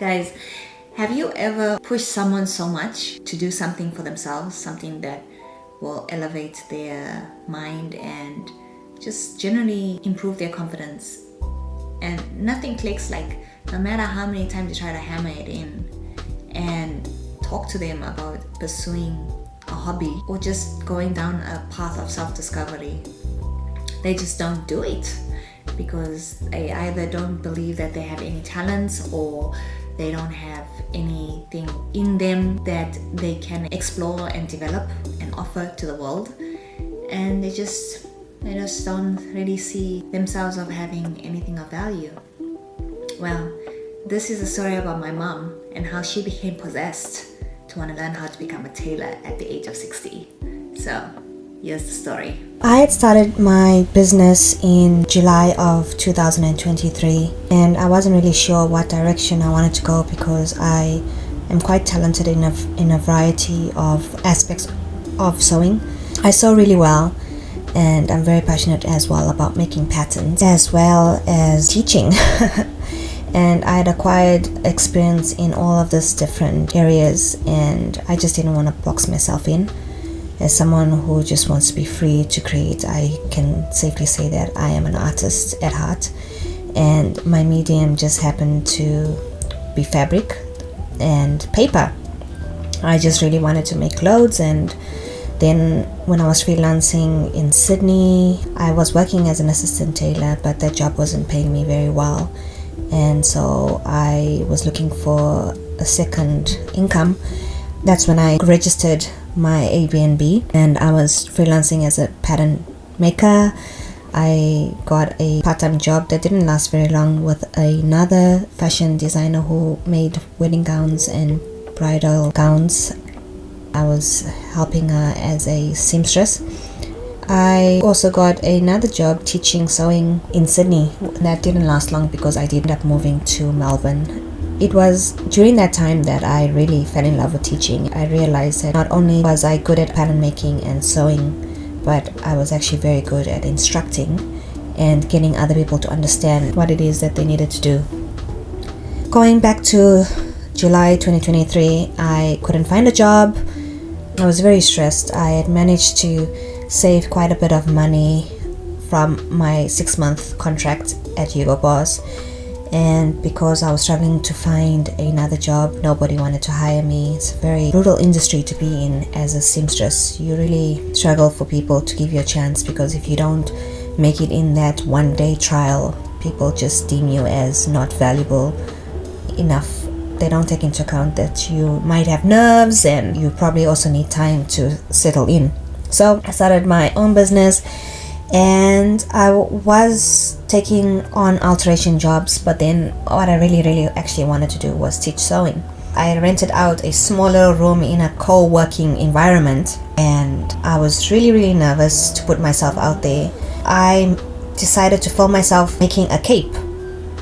Guys, have you ever pushed someone so much to do something for themselves, something that will elevate their mind and just generally improve their confidence? And nothing clicks, like no matter how many times you try to hammer it in and talk to them about pursuing a hobby or just going down a path of self-discovery, they just don't do it because they either don't believe that they have any talents or they don't have anything in them that they can explore and develop and offer to the world, and they just don't really see themselves of having anything of value. Well, this is a story about my mom and how she became possessed to want to learn how to become a tailor at the age of 60. So here's the story. I had started my business in July of 2023, and I wasn't really sure what direction I wanted to go because I am quite talented in a variety of aspects of sewing. I sew really well, and I'm very passionate as well about making patterns as well as teaching. And I had acquired experience in all of these different areas, and I just didn't want to box myself in. As someone who just wants to be free to create, I can safely say that I am an artist at heart, and my medium just happened to be fabric and paper. I just really wanted to make clothes, and then when I was freelancing in Sydney, I was working as an assistant tailor, but that job wasn't paying me very well, and so I was looking for a second income. That's when I registered my Airbnb, and I was freelancing as a pattern maker. I got a part-time job that didn't last very long with another fashion designer who made wedding gowns and bridal gowns. I was helping her as a seamstress. I also got another job teaching sewing in Sydney. That didn't last long because I did end up moving to Melbourne. It was during that time that I really fell in love with teaching. I realized that not only was I good at pattern making and sewing, but I was actually very good at instructing and getting other people to understand what it is that they needed to do. Going back to July 2023, I couldn't find a job. I was very stressed. I had managed to save quite a bit of money from my 6-month contract at Hugo Boss. And because I was struggling to find another job, nobody wanted to hire me. It's a very brutal industry to be in as a seamstress. You really struggle for people to give you a chance, because if you don't make it in that 1-day trial, people just deem you as not valuable enough. They don't take into account that you might have nerves and you probably also need time to settle in. So I started my own business, and I was taking on alteration jobs, but then what I really actually wanted to do was teach sewing. I rented out a smaller room in a co-working environment, and I was really nervous to put myself out there. I decided to film myself making a cape.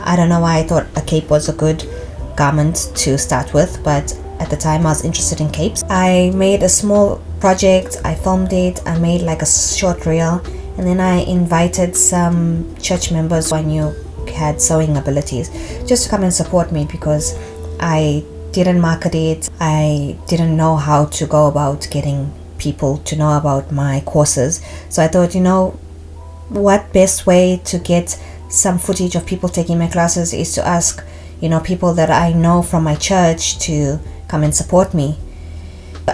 I don't know why I thought a cape was a good garment to start with, but at the time I was interested in capes. I made a small project, I filmed it, I made like a short reel, and then I invited some church members who I knew had sewing abilities just to come and support me, because I didn't market it. I didn't know how to go about getting people to know about my courses. So I thought, what best way to get some footage of people taking my classes is to ask, people that I know from my church to come and support me.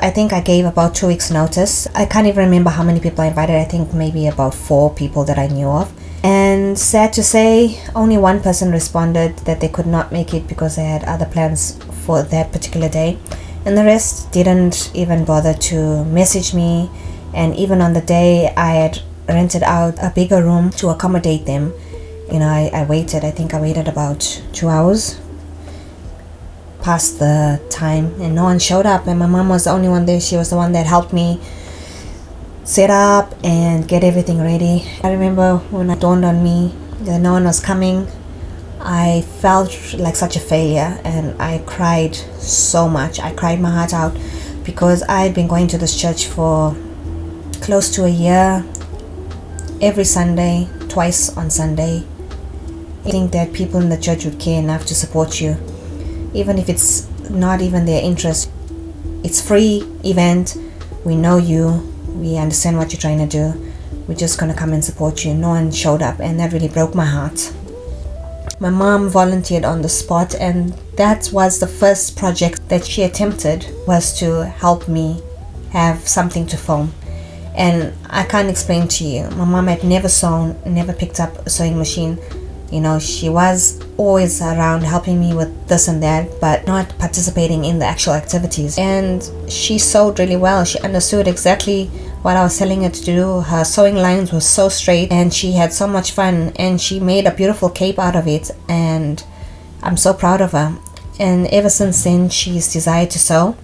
I think I gave about 2 weeks notice. I can't even remember how many people I invited. I think maybe about 4 people that I knew of. And sad to say, only one person responded that they could not make it because they had other plans for that particular day. And the rest didn't even bother to message me. And even on the day, I had rented out a bigger room to accommodate them. I waited. I think I waited about 2 hours past the time, and no one showed up, and my mom was the only one there. She was the one that helped me set up and get everything ready. I remember when it dawned on me that no one was coming, I felt like such a failure, and I cried so much. I cried my heart out because I had been going to this church for close to a year, every Sunday, twice on Sunday. I think that people in the church would care enough to support you. even if it's not even their interest. It's free event. We know you. We understand what you're trying to do. We're just going to come and support you. No one showed up, and that really broke my heart. My mom volunteered on the spot, and that was the first project that she attempted, was to help me have something to film. And I can't explain to you, my mom had never sewn, never picked up a sewing machine. You know, she was always around helping me with this and that, but not participating in the actual activities. And she sewed really well. She understood exactly what I was telling her to do. Her sewing lines were so straight, and she had so much fun, and she made a beautiful cape out of it, and I'm so proud of her. And ever since then, she's desired to sew.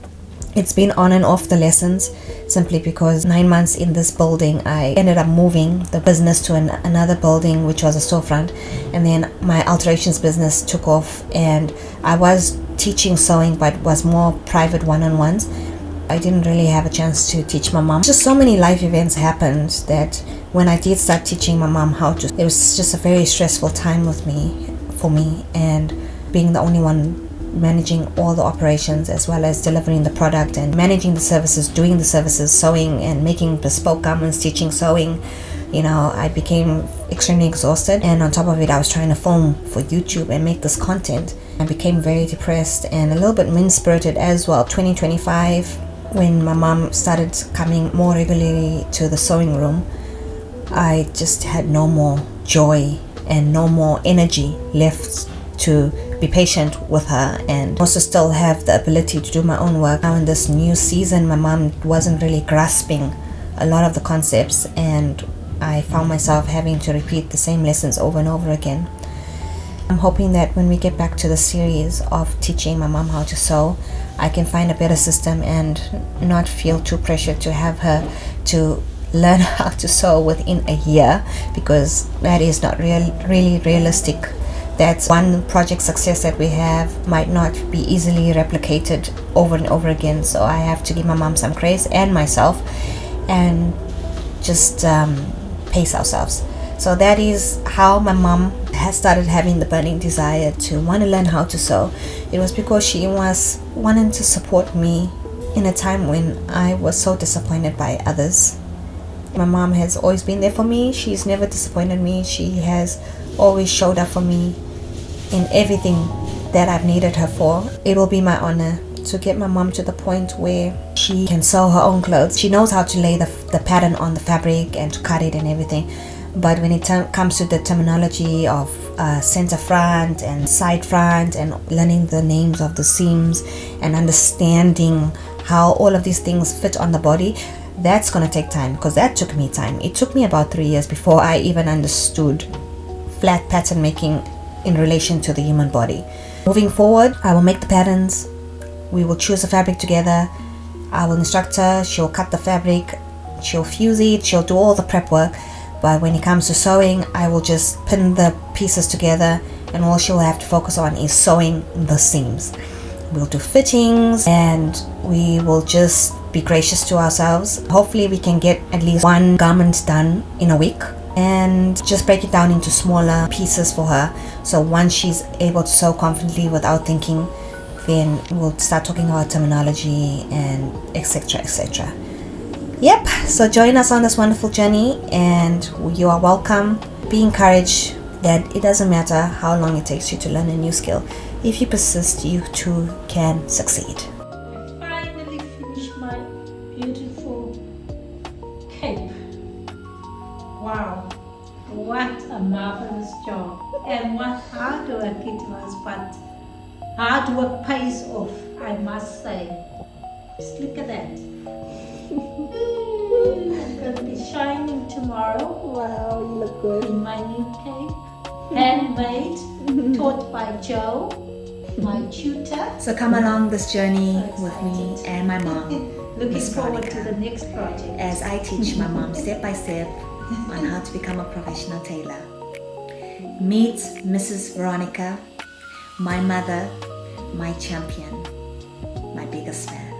It's been on and off the lessons, simply because 9 months in this building, I ended up moving the business to another building, which was a storefront, and then my alterations business took off, and I was teaching sewing, but was more private one-on-ones. I didn't really have a chance to teach my mom. Just so many life events happened that when I did start teaching my mom how to, it was just a very stressful time for me, and being the only one managing all the operations, as well as delivering the product and managing the services, doing the services, sewing and making bespoke garments, teaching sewing. You know, I became extremely exhausted, and on top of it, I was trying to film for YouTube and make this content. I became very depressed and a little bit mean-spirited as well. 2025, when my mom started coming more regularly to the sewing room, I just had no more joy and no more energy left to be patient with her, and also still have the ability to do my own work. Now in this new season, my mom wasn't really grasping a lot of the concepts, and I found myself having to repeat the same lessons over and over again. I'm hoping that when we get back to the series of teaching my mom how to sew, I can find a better system and not feel too pressured to have her to learn how to sew within a year, because that is not really realistic. That's one project success that we have might not be easily replicated over and over again. So I have to give my mom some grace and myself, and just pace ourselves. So that is how my mom has started having the burning desire to want to learn how to sew. It was because she was wanting to support me in a time when I was so disappointed by others. My mom has always been there for me. She's never disappointed me. She has always showed up for me in everything that I've needed her for. It will be my honor to get my mom to the point where she can sew her own clothes. She knows how to lay the pattern on the fabric and to cut it and everything. But when it comes to the terminology of center front and side front, and learning the names of the seams and understanding how all of these things fit on the body, that's going to take time, because that took me time. It took me about 3 years before I even understood flat pattern making in relation to the human body. Moving forward, I will make the patterns. We will choose the fabric together. I will instruct her. She'll cut the fabric. She'll fuse it. She'll do all the prep work. But when it comes to sewing, I will just pin the pieces together, and all she'll have to focus on is sewing the seams. We'll do fittings, and we will just be gracious to ourselves. Hopefully we can get at least one garment done in a week, and just break it down into smaller pieces for her. So once she's able to sew confidently without thinking, then we'll start talking about terminology and etc. etc. Yep, so join us on this wonderful journey, and you are welcome. Be encouraged that it doesn't matter how long it takes you to learn a new skill. If you persist, you too can succeed. I finally finished my beautiful cape. Wow, what a marvelous job, and what hard work it was, but hard work pays off, I must say. Just look at that. I'm going to be shining tomorrow. Wow, you look good. In my new cape, handmade, taught by Joe, my tutor. So come along this journey with me and my mom, Looking Miss forward Veronica, to the next project. as I teach my mom step by step on how to become a professional tailor. Meet Mrs. Veronica, my mother, my champion, my biggest fan.